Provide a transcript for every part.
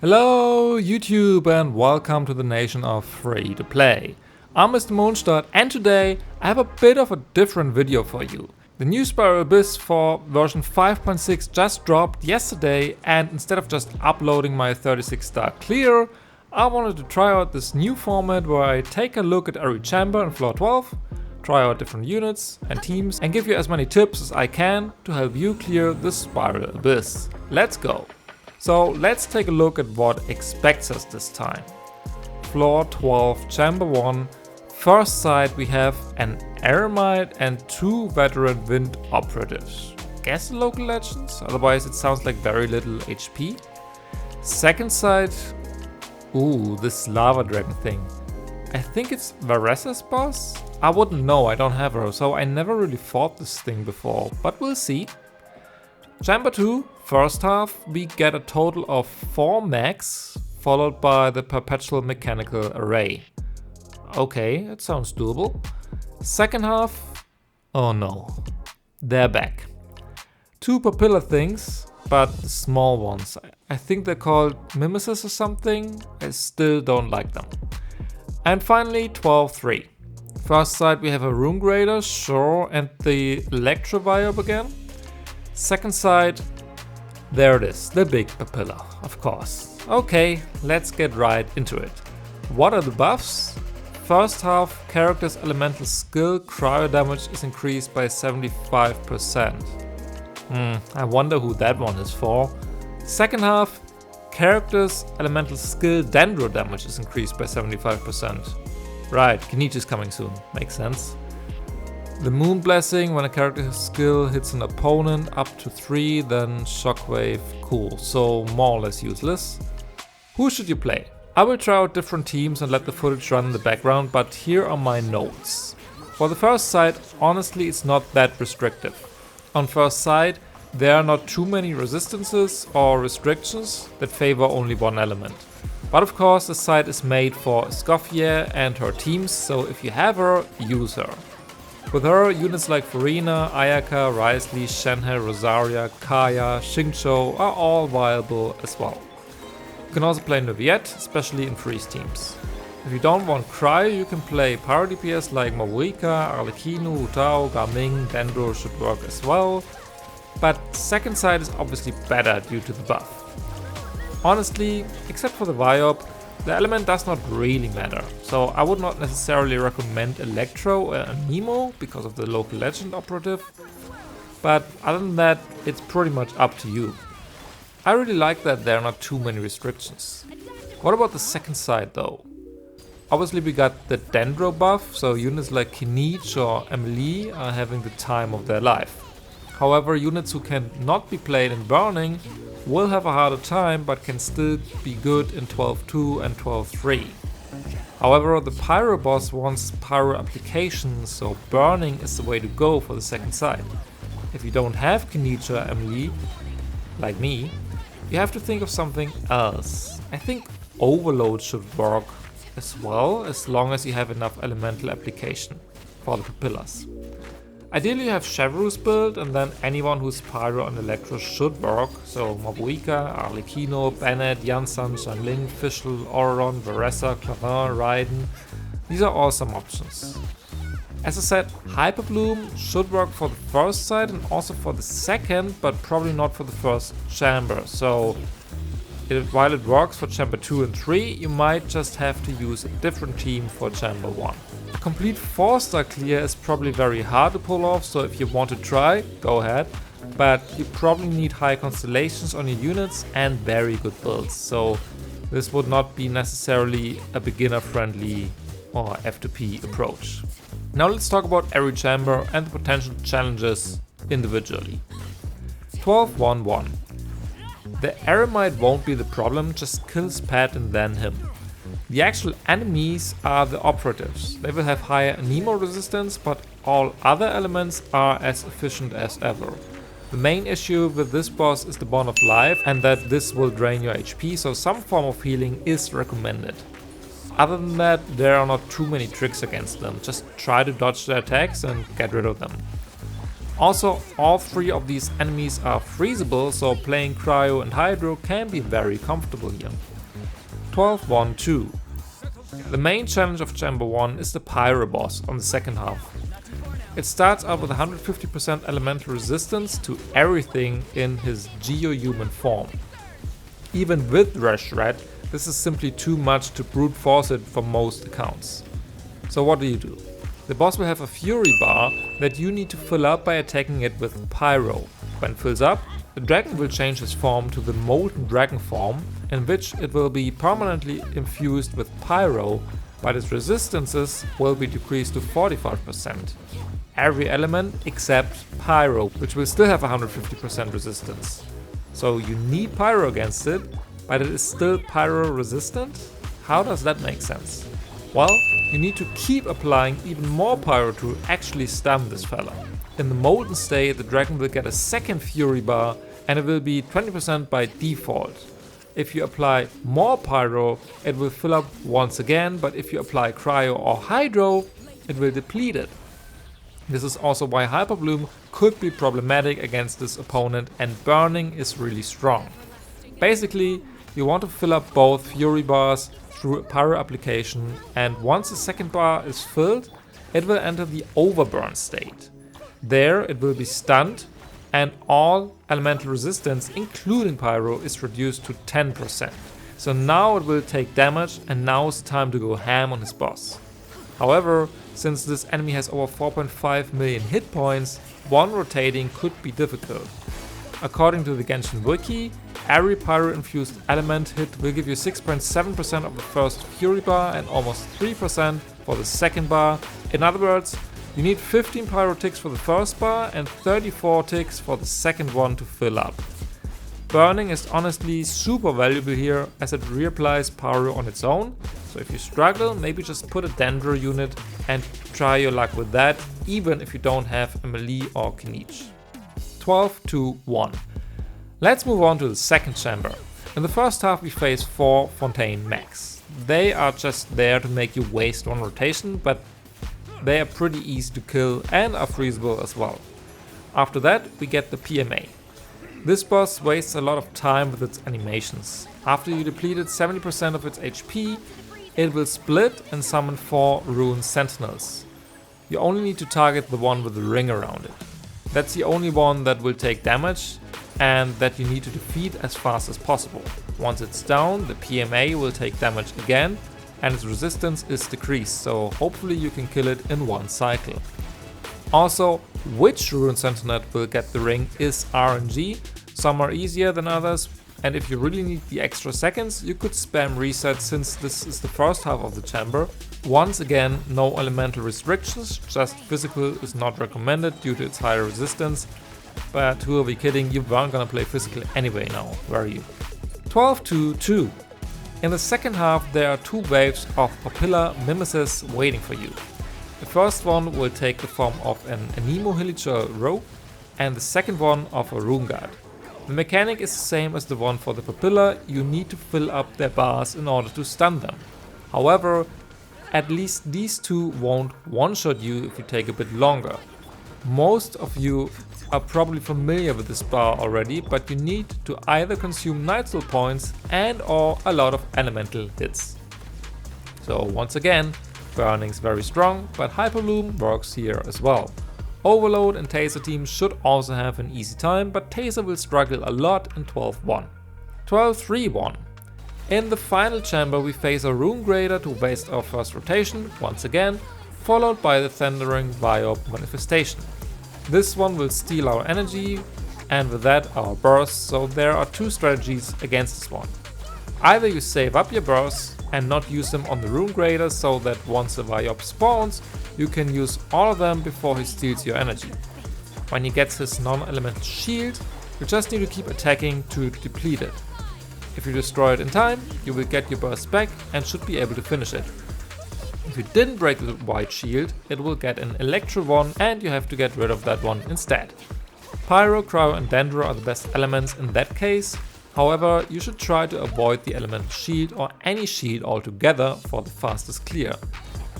Hello YouTube and welcome to the nation of free to play. I'm Mr. Mondstadt and today I have a bit of a different video for you. The new Spiral Abyss for version 5.6 just dropped yesterday, and instead of just uploading my 36 star clear, I wanted to try out this new format where I take a look at every chamber in floor 12, try out different units and teams and give you as many tips as I can to help you clear the Spiral Abyss. Let's go! So let's take a look at what expects us this time. Floor 12, Chamber 1. First side we have an Eremite and 2 veteran Wind operatives. Guess the local legends, otherwise it sounds like very little HP. Second side, ooh, this lava dragon thing. I think it's Varesa's boss? I wouldn't know, I don't have her, so I never really fought this thing before, but we'll see. Chamber 2, first half, we get a total of 4 mechs, followed by the perpetual mechanical array. Okay, it sounds doable. Second half, oh no, they're back. 2 papilla things, but small ones. I think they're called mimesis or something. I still don't like them. And finally 12-3. First side we have a Rune Grader, sure, and the Electro Vibe again. Second side, there it is, the big papilla, of course. Okay, let's get right into it. What are the buffs? First half, character's elemental skill cryo damage is increased by 75%. I wonder who that one is for. Second half, character's elemental skill dendro damage is increased by 75%. Right, Kenichi is coming soon, makes sense. The Moon Blessing, when a character's skill hits an opponent up to 3, then Shockwave, cool, so more or less useless. Who should you play? I will try out different teams and let the footage run in the background, but here are my notes. For the first side, honestly it's not that restrictive. On first side, there are not too many resistances or restrictions that favor only one element. But of course the side is made for Escoffier and her teams, so if you have her, use her. With her, units like Farina, Ayaka, Wriothesley, Shenhe, Rosaria, Kaya, Xingqiu are all viable as well. You can also play Neuvillette, especially in freeze teams. If you don't want Cryo, you can play Pyro DPS like Mavuika, Arlecchino, Utao, Garming, Dendro should work as well. But second side is obviously better due to the buff. Honestly, except for the Viop, the element does not really matter, so I would not necessarily recommend Electro or Nemo because of the local legend operative, but other than that, it's pretty much up to you. I really like that there are not too many restrictions. What about the second side though? Obviously we got the Dendro buff, so units like Kenichi or Emily are having the time of their life. However, units who can not be played in Burning will have a harder time, but can still be good in 12-2 and 12-3. However, the Pyro boss wants Pyro applications, so Burning is the way to go for the second side. If you don't have Kenichi or Emily, like me, you have to think of something else. I think Overload should work as well, as long as you have enough elemental application for the papillas. Ideally you have Chevreuse build, and then anyone who's Pyro and Electro should work, so Mavuika, Arlecchino, Bennett, Yansan, Shanling, Fischl, Auron, Varesa, Clavin, Raiden. These are all some options. As I said, Hyper Bloom should work for the first side and also for the second, but probably not for the first chamber, so while it works for chamber 2 and 3, you might just have to use a different team for chamber 1. A complete 4-star clear is probably very hard to pull off, so if you want to try, go ahead. But you probably need high constellations on your units and very good builds, so this would not be necessarily a beginner-friendly or F2P approach. Now let's talk about every chamber and the potential challenges individually. 12-1-1. The Eremite won't be the problem, just kill Spat and then him. The actual enemies are the operatives. They will have higher Nemo resistance, but all other elements are as efficient as ever. The main issue with this boss is the Bond of Life, and that this will drain your HP, so some form of healing is recommended. Other than that, there are not too many tricks against them, just try to dodge their attacks and get rid of them. Also, all three of these enemies are freezable, so playing Cryo and Hydro can be very comfortable here. 12-1-2. The main challenge of Chamber 1 is the Pyro boss on the second half. It starts out with 150% elemental resistance to everything in his geo-human form. Even with Rush Red, this is simply too much to brute force it for most accounts. So what do? The boss will have a Fury bar that you need to fill up by attacking it with Pyro. When it fills up, the dragon will change his form to the Molten Dragon form, in which it will be permanently infused with Pyro, but its resistances will be decreased to 45%. Every element except Pyro, which will still have 150% resistance. So you need Pyro against it, but it is still Pyro resistant? How does that make sense? Well, you need to keep applying even more Pyro to actually stun this fella. In the Molten state, the dragon will get a second Fury bar and it will be 20% by default. If you apply more Pyro, it will fill up once again, but if you apply Cryo or Hydro, it will deplete it. This is also why Hyper Bloom could be problematic against this opponent, and Burning is really strong. Basically, you want to fill up both Fury bars through a Pyro application, and once the second bar is filled, it will enter the Overburn state. There it will be stunned, and all elemental resistance, including Pyro, is reduced to 10%. So now it will take damage, and now it's time to go ham on his boss. However, since this enemy has over 4.5 million hit points, one rotating could be difficult. According to the Genshin Wiki, every Pyro-infused element hit will give you 6.7% of the first Fury bar and almost 3% for the second bar. In other words, you need 15 Pyro ticks for the first bar and 34 ticks for the second one to fill up. Burning is honestly super valuable here, as it reapplies Pyro on its own, so if you struggle, maybe just put a Dendro unit and try your luck with that, even if you don't have a melee or Kniech. 12-1. Let's move on to the second chamber. In the first half we face 4 Fontaine mechs. They are just there to make you waste one rotation, but they are pretty easy to kill and are freezable as well. After that we get the PMA. This boss wastes a lot of time with its animations. After you depleted 70% of its HP, it will split and summon 4 Rune Sentinels. You only need to target the one with the ring around it. That's the only one that will take damage and that you need to defeat as fast as possible. Once it's down, the PMA will take damage again and its resistance is decreased, so hopefully you can kill it in one cycle. Also, which Rune Sentinel will get the ring is RNG. Some are easier than others, and if you really need the extra seconds, you could spam reset since this is the first half of the chamber. Once again, no elemental restrictions, just physical is not recommended due to its higher resistance. But who are we kidding, you weren't gonna play physical anyway now, were you? 12-2. In the second half there are 2 waves of Papilla Mimesis waiting for you. The first one will take the form of an Anemo Hilichurl rogue, and the second one of a Rune Guard. The mechanic is the same as the one for the Papilla, you need to fill up their bars in order to stun them. However, at least these 2 won't one-shot you if you take a bit longer. Most of you are probably familiar with this bar already, but you need to either consume Nightsoul points and or a lot of elemental hits. So once again, Burning's very strong, but Hyper Bloom works here as well. Overload and Taser teams should also have an easy time, but Taser will struggle a lot in 12-1. 12-3-1. In the final chamber we face a Rune Grader to waste our first rotation, once again, followed by the Thundering Viop Manifestation. This one will steal our energy and with that our burst, so there are 2 strategies against this one. Either you save up your bursts and not use them on the Rune Grader so that once the Viop spawns, you can use all of them before he steals your energy. When he gets his non-elemental shield, you just need to keep attacking to deplete it. If you destroy it in time, you will get your burst back and should be able to finish it. If you didn't break the white shield, it will get an Electro one and you have to get rid of that one instead. Pyro, Cryo and Dendro are the best elements in that case. However, you should try to avoid the elemental shield or any shield altogether for the fastest clear.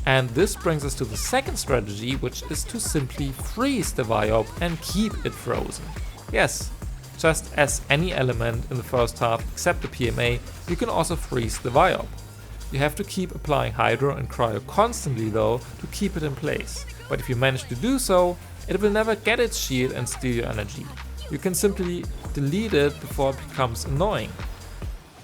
And this brings us to the second strategy, which is to simply freeze the Viop and keep it frozen. Yes, just as any element in the first half except the PMA, you can also freeze the Viop. You have to keep applying Hydro and Cryo constantly though to keep it in place. But if you manage to do so, it will never get its shield and steal your energy. You can simply delete it before it becomes annoying.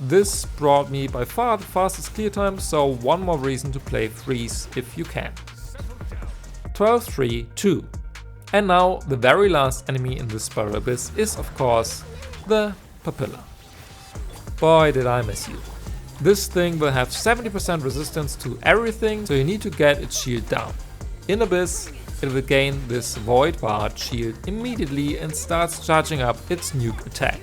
This brought me by far the fastest clear time, so one more reason to play Freeze if you can. 12-3-2. And now the very last enemy in this Spiral Abyss is of course the Papilla. Boy did I miss you. This thing will have 70% resistance to everything, so you need to get its shield down. In Abyss, it will gain this Void Bard shield immediately and starts charging up its nuke attack.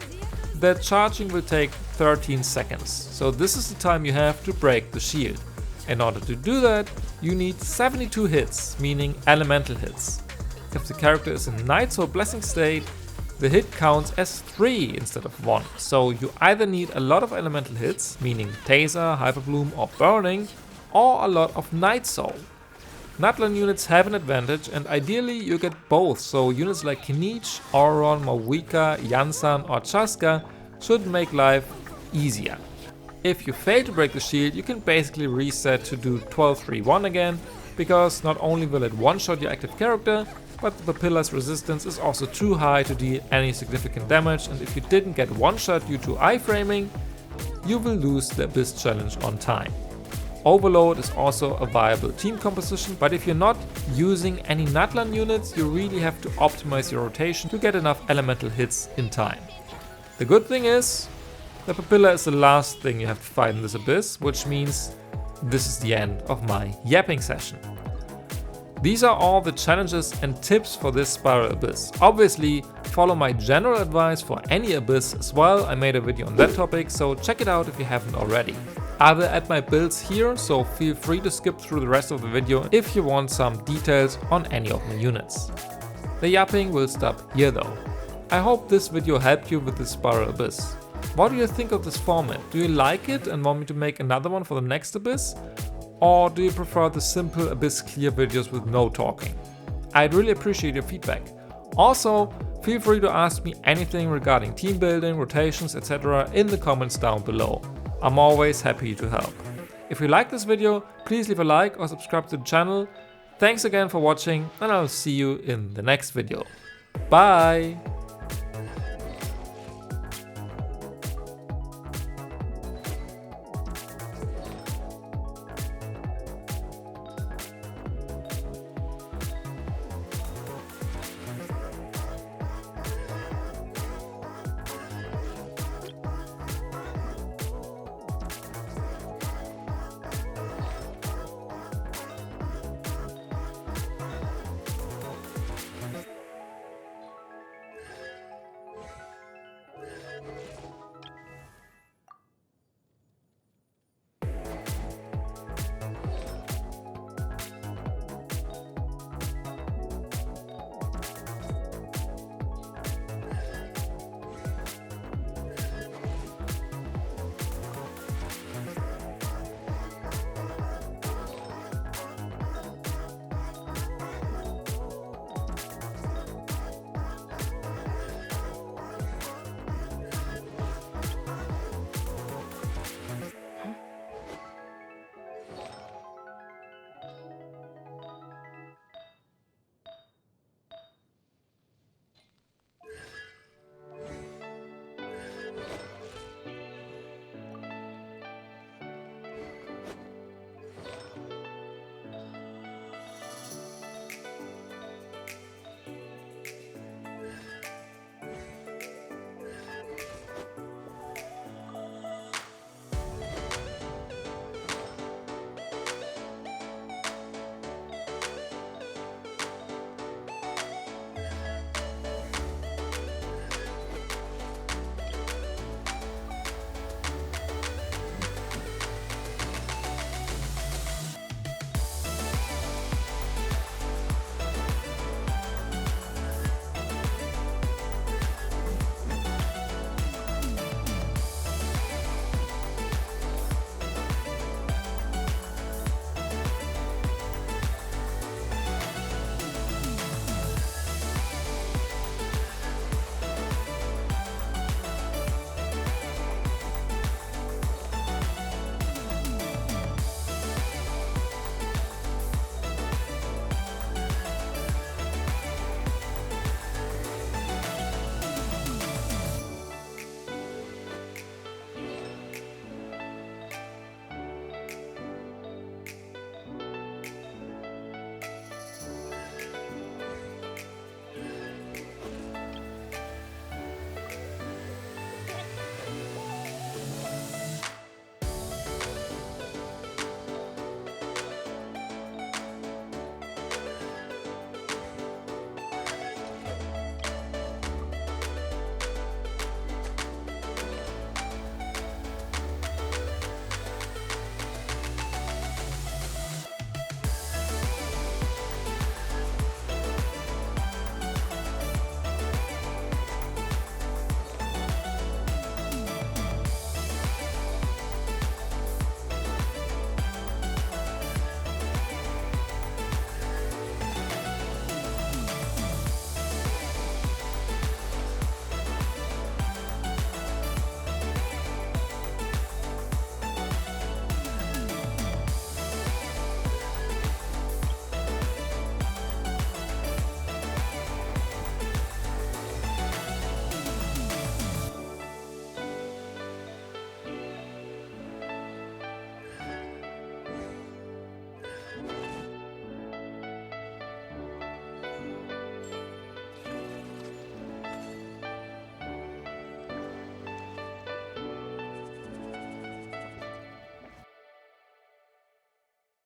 That charging will take 13 seconds, so this is the time you have to break the shield. In order to do that, you need 72 hits, meaning elemental hits. If the character is in Night Soul Blessing state, the hit counts as 3 instead of 1, so you either need a lot of elemental hits, meaning Taser, Hyperbloom or Burning, or a lot of Night Soul. Natlan units have an advantage, and ideally you get both, so units like Kinich, Auron, Mawika, Yansan or Chaska should make life easier. If you fail to break the shield, you can basically reset to do 12-3-1 again, because not only will it one-shot your active character, but the Papilla's resistance is also too high to deal any significant damage, and if you didn't get one-shot due to iframing, you will lose the Abyss challenge on time. Overload is also a viable team composition, but if you're not using any Natlan units, you really have to optimize your rotation to get enough elemental hits in time. The good thing is, the Papilla is the last thing you have to fight in this Abyss, which means this is the end of my yapping session. These are all the challenges and tips for this Spiral Abyss. Obviously, follow my general advice for any Abyss as well. I made a video on that topic, so check it out if you haven't already. I will add my builds here, so feel free to skip through the rest of the video if you want some details on any of my units. The yapping will stop here though. I hope this video helped you with this Spiral Abyss. What do you think of this format? Do you like it and want me to make another one for the next Abyss? Or do you prefer the simple Abyss clear videos with no talking? I'd really appreciate your feedback. Also, feel free to ask me anything regarding team building, rotations, etc. in the comments down below. I'm always happy to help. If you like this video, please leave a like or subscribe to the channel. Thanks again for watching, and I'll see you in the next video. Bye!